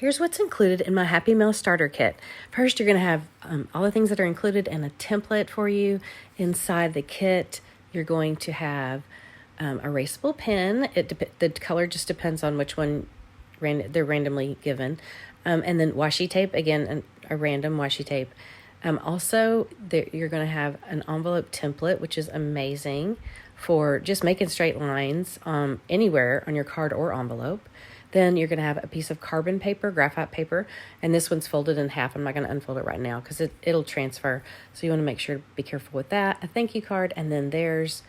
Here's what's included in my Happy Mail starter kit. First, you're going to have all the things that are included and a template for you. Inside the kit, you're going to have erasable pen. The color just depends on which one they're randomly given. And then washi tape, again, a random washi tape. Also, you're going to have an envelope template, which is amazing for just making straight lines anywhere on your card or envelope. Then you're going to have a piece of carbon paper, graphite paper, and this one's folded in half. I'm not going to unfold it right now because it'll transfer. So you want to make sure to be careful with that. A thank you card, and then there's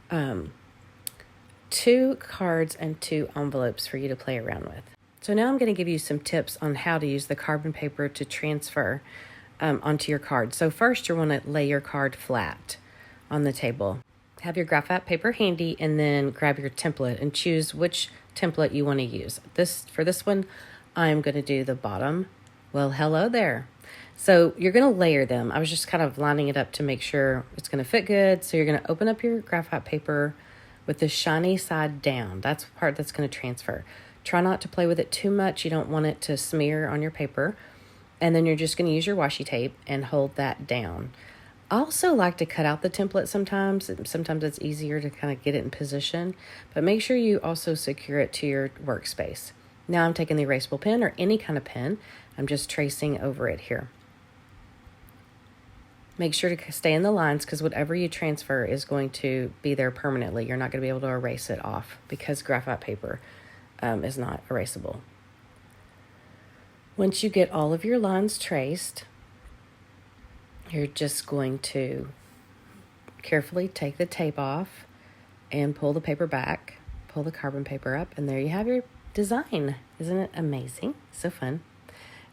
2 cards and 2 envelopes for you to play around with. So now I'm going to give you some tips on how to use the carbon paper to transfer onto your card. So first, you want to lay your card flat on the table. Have your graphite paper handy, and then grab your template and choose which template you want to use. For this one, I'm going to do the bottom. Well, hello there. So you're going to layer them. I was just kind of lining it up to make sure it's going to fit good. So you're going to open up your graphite paper with the shiny side down. That's the part that's going to transfer. Try not to play with it too much. You don't want it to smear on your paper. And then you're just going to use your washi tape and hold that down. I also like to cut out the template sometimes. Sometimes it's easier to kind of get it in position, but make sure you also secure it to your workspace. Now I'm taking the erasable pen or any kind of pen. I'm just tracing over it here. Make sure to stay in the lines because whatever you transfer is going to be there permanently. You're not going to be able to erase it off because graphite paper is not erasable. Once you get all of your lines traced, you're just going to carefully take the tape off and pull the paper back, pull the carbon paper up, and there you have your design. Isn't it amazing? So fun.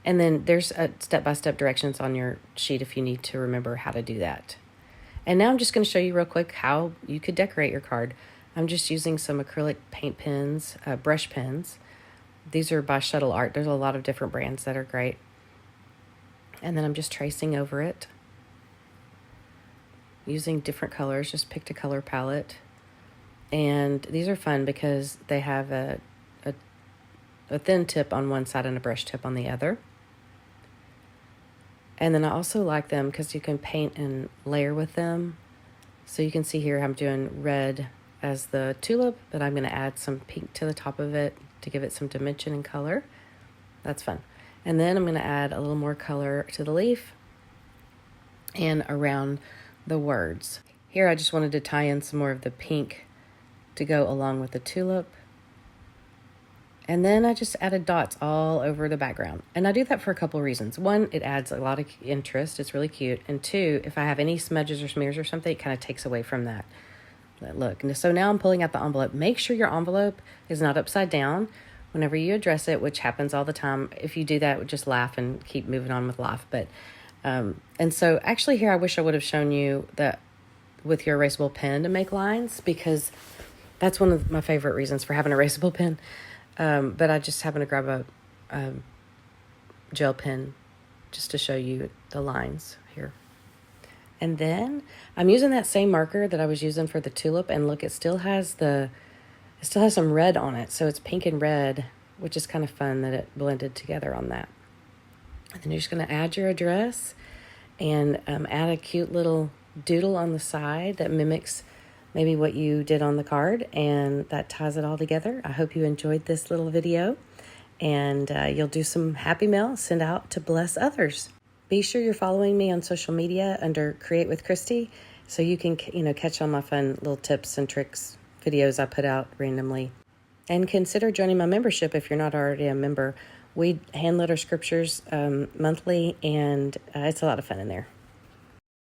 And then there's step-by-step directions on your sheet if you need to remember how to do that. And now I'm just going to show you real quick how you could decorate your card. I'm just using some acrylic paint pens, brush pens. These are by Shuttle Art. There's a lot of different brands that are great. And then I'm just tracing over it using different colors. Just picked a color palette. And these are fun because they have a thin tip on one side and a brush tip on the other. And then I also like them because you can paint and layer with them. So you can see here I'm doing red as the tulip, but I'm going to add some pink to the top of it to give it some dimension and color. That's fun. And then I'm going to add a little more color to the leaf and around the words. Here I just wanted to tie in some more of the pink to go along with the tulip. And then I just added dots all over the background. And I do that for a couple of reasons. One, it adds a lot of interest. It's really cute. And two, if I have any smudges or smears or something, it kind of takes away from that look. And so now I'm pulling out the envelope. Make sure your envelope is not upside down whenever you address it, which happens all the time. If you do that, just laugh and keep moving on with life. But and so actually here I wish I would have shown you that with your erasable pen to make lines, because that's one of my favorite reasons for having an erasable pen. But I just happened to grab a gel pen just to show you the lines here. And then I'm using that same marker that I was using for the tulip, and look, it still has some red on it. So it's pink and red, which is kind of fun that it blended together on that. And then you're just going to add your address and add a cute little doodle on the side that mimics maybe what you did on the card, and that ties it all together. I hope you enjoyed this little video, and you'll do some happy mail, send out to bless others. Be sure you're following me on social media under Create with Christy, so you can catch all my fun little tips and tricks videos I put out randomly. And consider joining my membership if you're not already a member. We hand letter scriptures monthly, and it's a lot of fun in there.